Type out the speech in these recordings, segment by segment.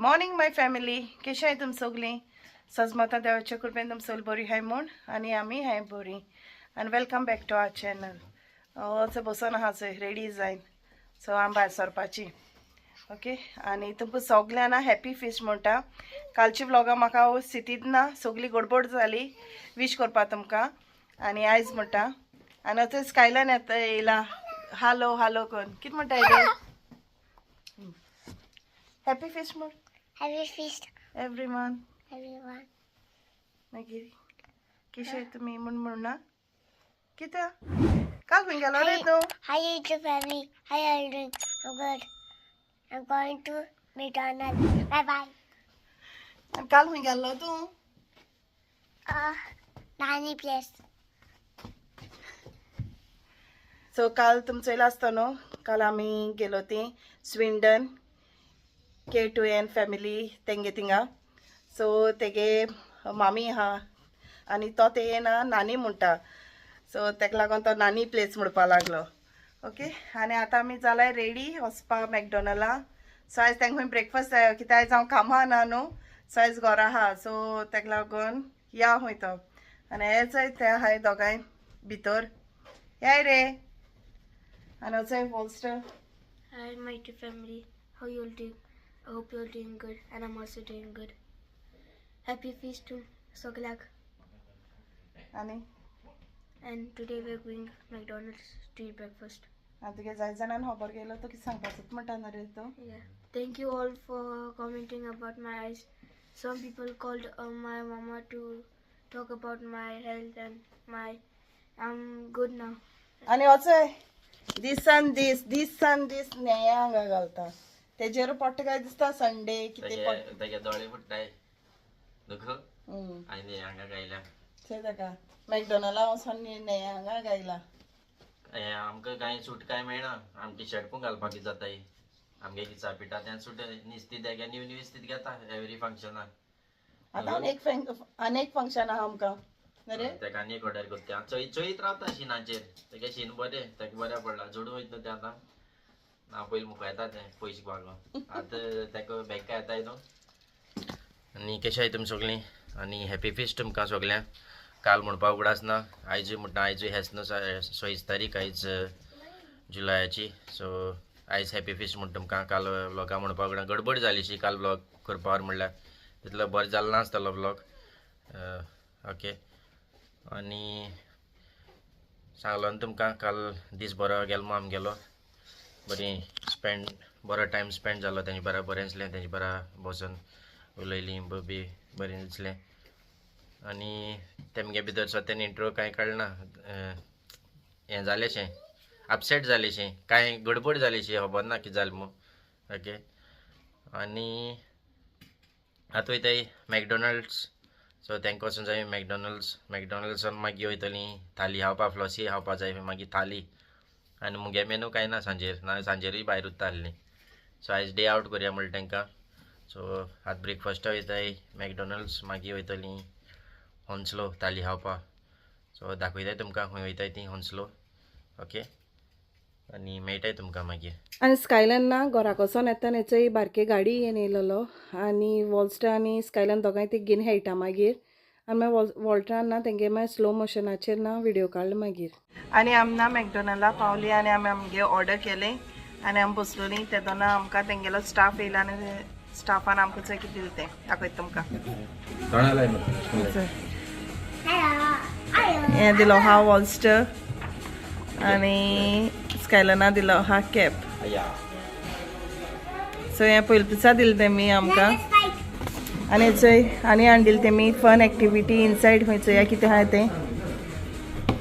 Morning माय family. कशी आहे तुम सगळीं? सजमता देवाच्या कृपेन तुम सगळीं बरी हाय म्हूण आनी आमी हाय बरी. आनी welcome back to our channel. बसून आहा चंय रेडी जायन, सो आमी भायर सरपाची. ओके. आनी तुमकां सगळ्यांना हॅपी फिस्ट म्हणटा. कालची व्लॉगां म्हाका स्थितीत ना, सगळी गडबड जाली विश करपा तुमकां. आनी आयज म्हणटा आनी थंय स्कायलान येयला हालो हालो करून. कितें म्हणटा येयले? हॅपी फिस्ट म्हण. Happy feast, everyone. everyone. मागीर कशें तुमी म्हणना कित्या काल खंय गेलो रे तूं? Hi YouTube family. How are you doing? I'm good. I'm going to McDonald's. Bye bye. आनी काल खंय गेल्लो तूं? Nanny place. सो काल तुमचो येयलो आसता न्हू. काल आमी गेलो ती स्विंडन K2N फॅमिली तेंगे थिंगा. सो तेगे मामी आहा आनी तो ते येना नानी म्हणटा. सो तेका लागून तो नानी प्लेस म्हणपा लागलो. ओके. आनी आतां आमी जाल्यार रेडी वचपा मॅकडॉनल्डा. सो आयज तेंका खंय ब्रेकफास्ट जाय कित्याक आयज हांव कामां ना न्हू. सो आयज घरा आहा. सो तेका लागून या खंय तो. आनी हे चोय ते आहाय दोगांय भितर. याय रे. आनी हो चोय वॉल्स्टर. Hi my YouTube family. How you all doing? I hope you're doing good, and I'm also doing good. Happy feast to Soglak. आनी And today we're going McDonald's to eat breakfast. आनी तुगे जाय जाणांन खबर गेलो तो कितें सांगपाचो म्हणटा न्हू रे तूं? Yeah. Thank you all for commenting about my eyes. Some people called my mama to talk about my health and I'm good now. आनी हो चोय दिसान दीस नेया हांगा घालता. तेजेर पडटा काय दिसता संडे कितें पडटा. तेगे दोळे फुट्टाय दुख आनी हांगा गायल्या थंय ताका मॅकडॉनल्डा वचोन नेया हांगा गायला. आमकां कांय सूट काय मेळना. आमी टी शर्ट पूण घालपाक जाताय. आमगे किचा पिटा त्यान सूट न्हिस्ती तेगे न्यू न्हिस्तीत घेता एवरी फंक्शनाक. आतां आनेक फंक्शन आहा आमकां रे. तेका आनी एक ऑर्डर करता. चोयत रावता शिनाचेर. तेगे शीन बरें तेका बरें पडला. जोडूं वयता तें आतां ना पयलीं मुखार येता तें पयशे मागो. आतां तेका बॅका येताय न्हू. आनी कशें आहाय तुमी सगळीं? आनी हॅपी फिस्ट तुमकां सगळ्यांक. काल म्हणपाक उगडास ना. आयजूय म्हणटा आयजूय हेच न्हू 26 तारीख आयज जुलायाची. सो आयज हॅपी फिस्ट म्हणटा तुमकां. काल व्लॉगां म्हणपाक उगडा गडबड जालीशी काल व्लॉग करपाक म्हणल्यार तितलो बरो जालो नासतलो व्लॉग. ओके. आनी सांगलो न्हू तुमकां काल दीस बरो गेलो आमगेलो. बरी बरो टायम स्पेंड जालो तेंचे बरा. बरें दिसलें तेंचे बरा बसून उलयलीं बी बरें दिसलें. आनी तेमगे भितर स्वतेन इंट्रो कांय कळना. हें जालेशें अपसेट जालेशें कांय गडबड जालीशी खबर ना कितें जालें म्हूण. ओके. आनी आतां वयताय मॅकडॉनल्ड्स. सो तेंका वचून जाय मॅकडॉनल्ड्सान मागीर वयतलीं थाली खावपा. फ्लॉसी खावपा जाय मागीर थाली. आनी मुगे मेनू कांय ना सांजेर ना. सांजेरूय भायर उरता आसलीं. सो आयज डे आवट करया म्हणलें तेंकां. सो आतां ब्रेकफास्टा वयताय मॅकडॉनल्ड्स. मागीर वयतलीं हॉन्सलो थाली खावपा. सो दाखयताय तुमकां खंय वयताय ती हॉन्सलो. ओके. आनी मेळटाय तुमकां मागीर. आनी स्कायलान ना घरा कोसोन येता हेचोय बारके गाडी घेवन येयलेलो. आनी वॉल्स्टर आनी स्कायलान दोगांय ते घेवन खेळटा मागीर. आनी मागीर वॉल्टरान ना तेंगे मागीर स्लो मोशनाचेर ना व्हिडिओ काडलो मागीर. आनी आमी ना मॅकडॉनल्डा पावली आनी आमी आमगे ऑर्डर केलें आनी आमी बसलोलीं. तेदोना आमकां तेंगेलो स्टाफ येयला आनी स्टाफान आमकां चोय कितें दिलें तें दाखयता तुमकां. हें दिलो हा वॉल्स्टर आनी स्कायलाना दिलो हा कॅप. सो हें पयलीं दिसा दिलें तेमी आमकां. आनी चोय आनी हाडिल्लें तेमी फन एक्टिविटी इनसायड खंय चोया कितें आहा तें.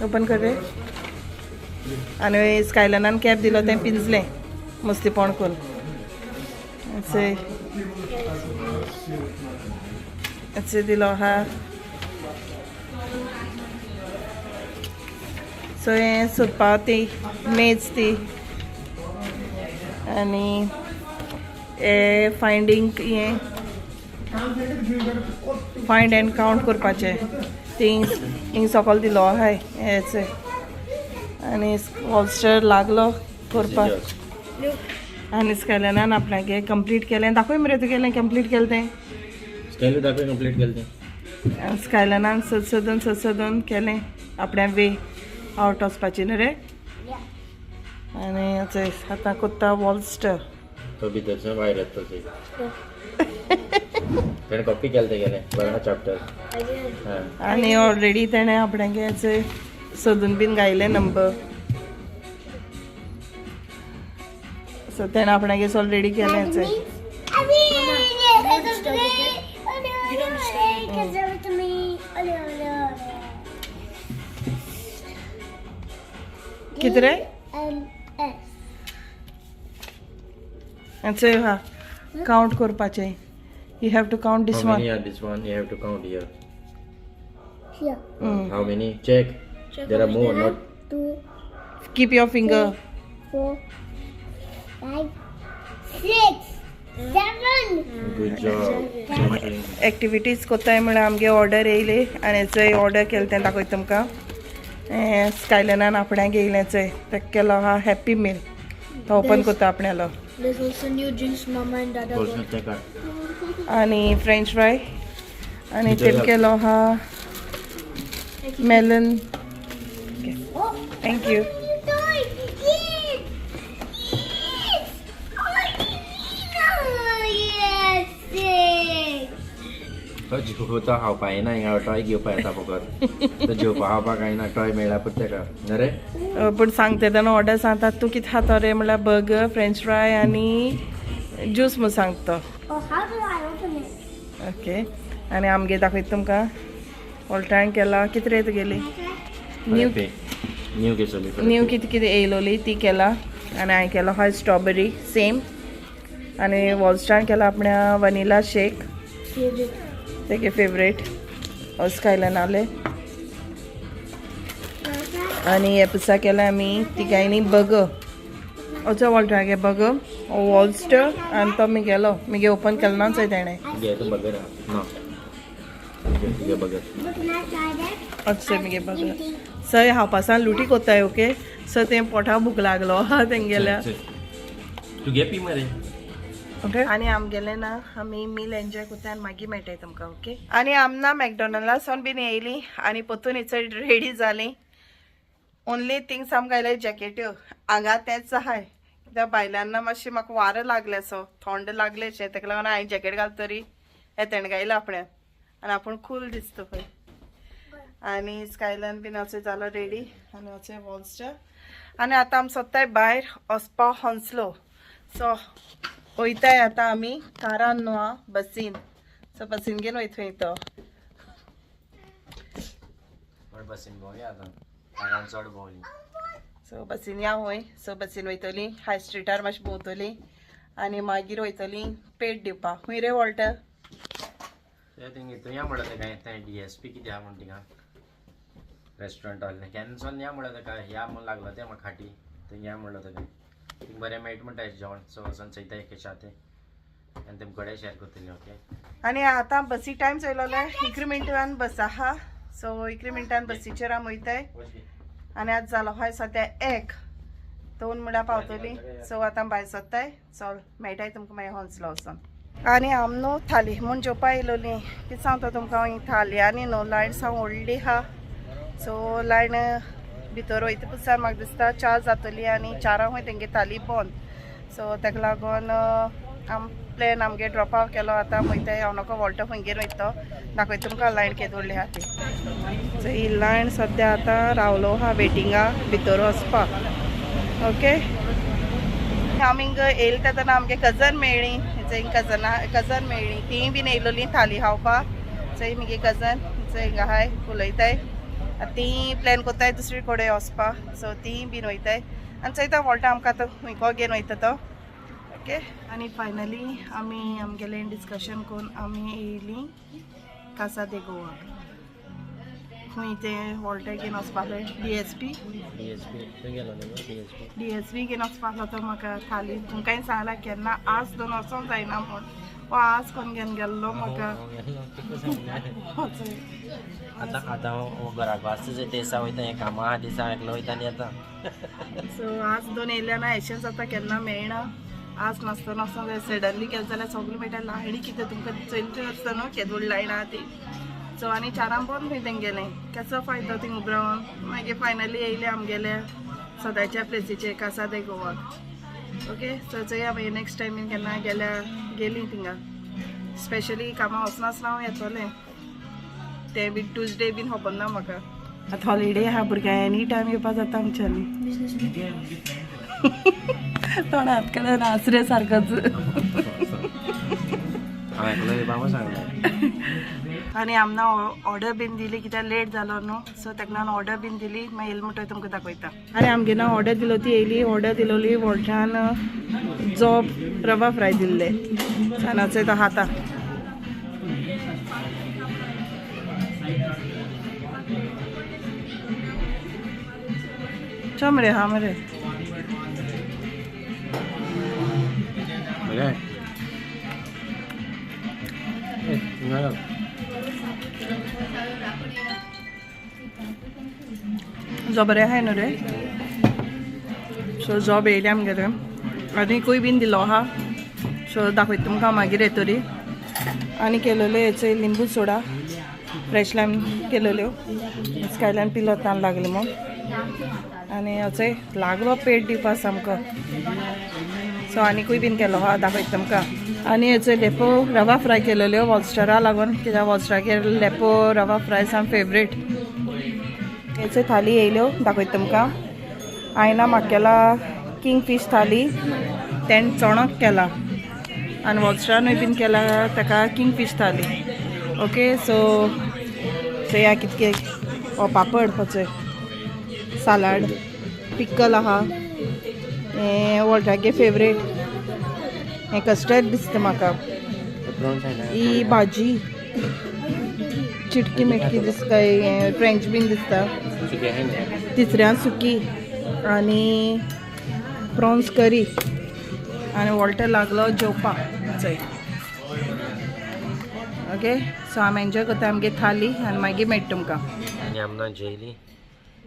ओपन कर रे. आनी स्कायलानान कॅप दिलो तें पिंजलें मस्तीपण करून. चोय दिलो आहा. सो हें सोदपा ती मेज ती. आनी हे फायंडींग हें फायंड एंड कावंट करपाचें थिंग सकयल दिलो आहाय हेच. आनी वॉल्स्टर लागलो करपाक. आनी स्कायलनान आपणागे कंप्लीट केलें दाखय मरे तुगेलें कंप्लीट केलें तें स्टाईल दाखव कंप्लीट केलं ते स्कायलनान सद केलें आपणा वे आवट वचपाची न्हू रे आनी आतां कोत्ता वॉल्स्टर तो भितरसून भायर येता थंय तेणें कॉपी केलें तेगेलें बरें चॅप्टर I did. आनी ऑलरेडी तेणें आपणागे चंय सोदून बीन गायले नंबर सो तेणें आपणागे ऑलरेडी केलें चंय कितें रे चंय हा कावंट करपाचें you have to count this How one many are this one? You have to count here. Here. How many? Check. There are more, not. 2, keep your finger 4, 5, 6, 7. Good job. Counting. Activities कोत्ताय म्हळ्यार आमगे order येयले आनी चंय order केलें तें दाखयता तुमकां स्कायलनान आपणाक येयलें चंय ताका केलो हा हॅप्पी मील तो ओपन कोत्ता आपणालो There's also new drinks Mama and Dada Also got. check out. आनी फ्रेंच फ्राय आनी तेम केलो हा मेलन थँक्यू तो जेवता खावपा येना हिंगा टॉय घेवपा येता फकत तो जेवपा खावपाक कांयना टॉय मेळ्ळा पुरो तेका न्हू रे पूण सांगता तेन्ना ऑर्डर सांगतात तूं कितें खाता रे म्हळ्यार बर्गर फ्रेंच फ्राय आनी ज्यूस म्हूण सांगता Oh, how do I open it? Okay आनी आमगे दाखयता तुमकां ऑल्टायन केला कितें रे तुगेली न्यू न्यू केसली न्यू कितें कितें येयलोली ती केला आनी हांवें केलो हा स्ट्रॉबेरी सेम आनी वॉल्स्टान केला आपणा वनिला शेक Favorite. तेगे फेवरेट स्कायलन आले आनी एपिसा केला आमी तिगायनी बर्गर वचो वॉल्टा गे बर्गर वॉल्स्टर आनी तो मिगेलो मिगे ओपन केलो नाच तेणें घे तो बगर ना घे बगर But can I try that? अच्छे मिगे बर्गर सय हावपासान लुटी कोत्ताय ओके सो तें पोटा भूक लागलो हा तेंगेल्या तू घे पी मरे ओके आनी आमगेले ना आमी मील एन्जॉय कोत्ता आनी मागीर मेळटाय तुमकां ओके आनी आमना मॅकडॉनल्ड्सावन बीन येयली आनी पोतून इच रेडी जाली ओन्ली थिंग्स आमकां आयले जॅकेट्यो हांगा तेंच आहाय कित्याक भायल्यान मातशें म्हाका वारो लागले सो थंड लागलेशें तेका लागून हांवें जॅकेट घाल तरी येतेण गायला आपणें आनी आपूण कूल दिसता पळय आनी स्कायलान बीन वचो जालो रेडी आनी वचो वॉल्स्टर आनी आतां आमी सोदताय भायर वचपा हंसलो सो वयताय आतां आमी कारान न्हू आं बसीन सो बसीन घेवन वयता तो बसीन भोंवया आतां कारान चड भोंवली सो बसीन या वय सो बसीन वयतली हाय स्ट्रिटार मातशी भोंवतली आनी मागीर वयतली पेट दिवपा खूंय रे वॉल्टर ते थिंग थंय या म्हणटा तेका थंय DSP कितें आहा म्हण थिंगा रेस्टॉरंट आहलें कॅन्सन या म्हणटा तेका या म्हण लागलो तें म्हाका खाटी थंय या म्हणलो तेका थिंग बरें मेळटा म्हणटा जेवण सो वचोन चयता एक शाते आनी तेम गडे शेअर करतली ओके आनी आतां बसी टायम चोयलोले 1 मिनटान बस आहा सो 1 मिनटान बसीचेर आमी वयताय आनी आतां जालो हय सद्या 1 2 म्हणल्यार पावतली सो आतां भायर सरताय चल मेळटाय तुमकां मागीर हंसलो वचोन आनी आम न्हू थाली म्हूण जेवपा येयलोली कितें सांगता तुमकां ही थाली आनी न्हू लायन सावन व्हडली आहा सो लायन भितर वयता पुरसार म्हाका दिसता 4 जातली आनी 4 तेंगे थाली बंद सो तेका लागून आम प्लॅन आमगे ड्रॉप आउट केलो आतां वयताय हांव नको वॉल्टर खंयगेर वयता दाखयता तुमकां लायन केद व्हडली आहा ती सो ही लायन सद्या आतां रावलो आहा वेटिंगा भितर वचपाक ओके आमी हिंगा येयले तेन्ना आमगे कजन मेळ्ळी कजन मेळ्ळी तीय बीन येयलोली थाली खावपाक चोय मगे कजन चोय हिंगा हाय उलयताय ती प्लॅन कोत्ताय दुसरे कडेन वचपाक सो ती बीन वयताय आनी चोयता वॉल्टा आमकां आतां खंयको घेवन वयता तो ओके आनी फायनली आमी आमगेलें डिस्कशन करून आमी येयली कासा दे गोवा खंय तें वॉल्टा घेवन वचपाक DSP थंय गेलो न्हू DSP घेवन वचपाक तो म्हाका थाली तुमकांय सांगला केन्ना आज दोन वचोंक जायना म्हूण वो आज कोण घेवन गेल्लो म्हाका आतां आतां घराक वाचता दिसा वयता हें कामां आहा दिसा एकलो वयता आनी येता सो आज दोन येयल्या ना एशें जाता केन्ना मेळना आज नासतना वचूंक सडनली केलें जाल्यार सगळें मेळटा लायणी कितें तुमकां चलची आसता न्हू केदोळ लायन आहा ती सो आनी 4 बंद खंय तेंगे गेलें केसो फायदो थिंग उबो रावन मागीर फायनली येयले आमगेले सदांच्या प्लेसीचेर कासा दे गोवाक ओके सो चोया मागीर नेक्स्ट टायम बीन केन्ना गेलीं थिंगा स्पेशली कामां वचनासतना हांव येतोलें ते बी ट्यूजडे बीन खबर ना म्हाका आतां हॉलिडे आहा भुरग्यां एनी टायम येवपा जाता आमच्यांनी थोडा हात काडून आसरे सारकोच आनी आमना ऑर्डर बीन दिली कित्याक लेट जालो न्हू सो तेका ऑर्डर बीन दिली मागीर येयले म्हणटकीर तुमकां दाखयता आनी आमगे ना ऑर्डर दिलो ती येयली ऑर्डर दिलोली व्हडल्यान जॉब रवा फ्राय दिल्ले सानाचे तो हाता च मरे हा मरे जो बरें आहाय न्हू रे सो जॉब येयले आमगेले आनीकूय बीन दिलो आहा सो दाखयता तुमकां मागीर येतरी आनी केलोले हेचो लिंबू सोडा फ्रेश लायम केलोल्यो स्कायलान पिलोतान लागले मग आनी हेचोय लागलो पेट दिवपा सामको सो आनीकूय बीन केलो आहा दाखयता तुमकां आनी हेचो लेपो रवा फ्राय केलोल्यो वॉलस्टरा लागून कित्याक वॉलस्टरागेर लेपो रवा फ्राय साम फेवरेट हेचो थाली येयल्यो दाखयता तुमकां हांवें म्हाका केला किंग फीश थाली तेणें चणक केला आनी वॉलस्टरानूय बीन केला ताका किंग फीश थाली ओके सो ह्या कितके हो पापड होचोय सालाड पिक्कल आहा हें वॉल्टरागे फेवरेट हें कस्टर्ड दिसता म्हाका ही भाजी चिटकी मिटकी दिसता हें फ्रेंच बीन दिसता तिसऱ्यान सुकी आनी प्रॉन्स करी आनी वॉल्टर लागलो जेवपा चोय ओके सो आम एन्जॉय करता आमगे थाली आनी मागीर मेळटा तुमकां आनी आमना जेली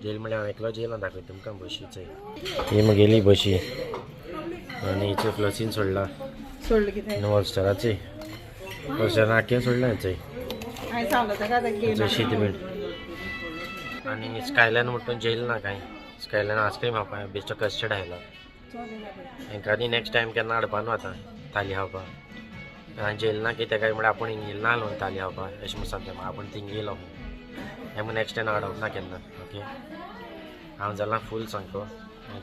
जेल म्हळ्यार हांव एकलो जेला दाखयता तुमकां बशीचोय ही म्हगेली बशी आनी हिचो फ्लसीन सोडला सोडलें कितें वॉलस्टराची वॉलस्टरान आख्खें सोडलां हेचोय हांवें सांगलो ताका हेचो शीत बीन आनी स्कायलान म्हणटून जेल ना कांय स्कायलान आयस्क्रीम खावपा बेश्टो कस्टर्ड आयला हांकां आनी नेक्स्ट टायम केन्ना हाडपान वता थाली खावपाक हांवें जेल ना की तेका म्हळ्यार आपूण हिंग येयलो ना न्हू थाली खावपाक अशें म्हणून सांगता आपूण थिंग येयलो हें नेक्स्ट टायम हाडप ना केन्ना ओके हांव जालां फूल सामको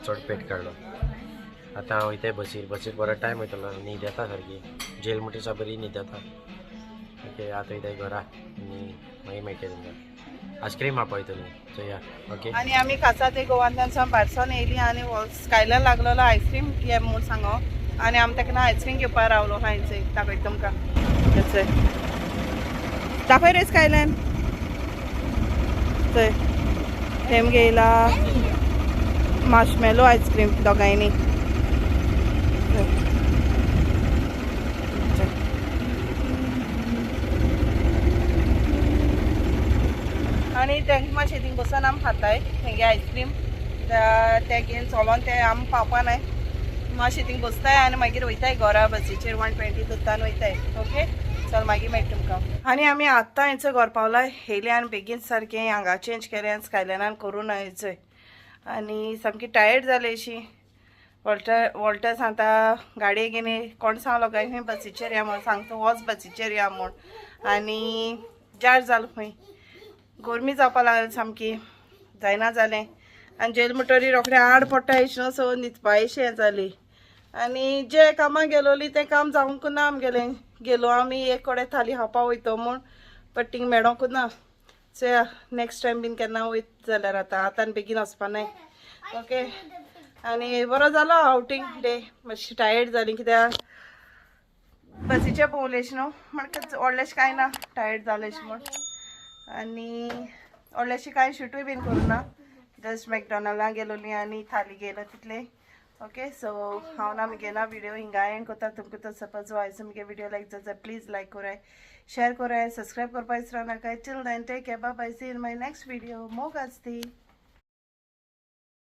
चड पेट काडलो आतां हांव वयताय बसीर बरो टायम वयतलो न्हीद येता सारकी जेल म्हणटा बरी न्हीद येता ओके आतां वयताय घरा आनी मागीर मेळटा तुमकां आयस्क्रीम खावपा वयतली चोया ओके आनी आमी कासा ते गोवांतल्यान भायरसून येयली आनी स्कायलान लागलेलो आयस्क्रीम घे म्हूण सांगो आनी आमी ताका आयस्क्रीम घेवपा रावलो हांवें दाखयता तुमकां थंय दाखय रे स्कायलान थंय तेमगे येयला मार्शमेलो आयस्क्रीम दोगांयनी आनी तेंगे मातशें थिंग बसून आमी खाताय तेंगे आयस्क्रीम ते घेवन चलोन ते आमी पावपा नाय मातशें थिंग बसताय आनी मागीर वयताय घरा बसीचेर 120 दुतान वयताय ओके चल मागीर मेळटा तुमकां आनी आमी आत्तां हेचो घर पावलाय येयले आनी बेगीन सारकें हांगा चेंज केलें स्कायलायनान करून हेचोय आनी सामकी टायर्ड जाली अशी वॉल्टर सांगता गाडये घेवन कोण सांगलो काय खंय बसीचेर या म्हूण सांगता वच बसीचेर या म्हूण आनी जार जालो खंय गरमी जावपा लागली सामकी जायना जालें आनी जेल म्हणटरी रोखडें आड पडटा अशें सो न्हिदपा अशें जाली आनी जे कामां गेलोली तें काम जावंक ना आमगेलें गेलो आमी एक कडेन थाली खावपा वयतो म्हूण बट थिंग मेळोंक ना सो नेक्स्ट टायम बीन केन्ना वयत जाल्यार आतां बेगीन वचपा नाय ओके आनी बरो जालो आउटींग डे मातशी टायर्ड जाली कित्याक बसीचेर भोंवलेशें न्हू म्हणटा व्हडलेशें कांय ना टायर्ड जालेशें म्हूण आनी व्हडलेशी कांय शूटूय बीन करूना जस्ट मॅकडॉनल्डा गेलोली आनी थाली गेलो तितले ओके सो हांव ना मुगे व्हिडिओ हिंगा एंड करता तुमकां तो सपोज आयज मुगे व्हिडिओ लायक जाता प्लीज लायक कोराय शेअर कोराय सब्सक्राइब करपा विसरो नाका till then take care bye bye see in my next video मोग आसती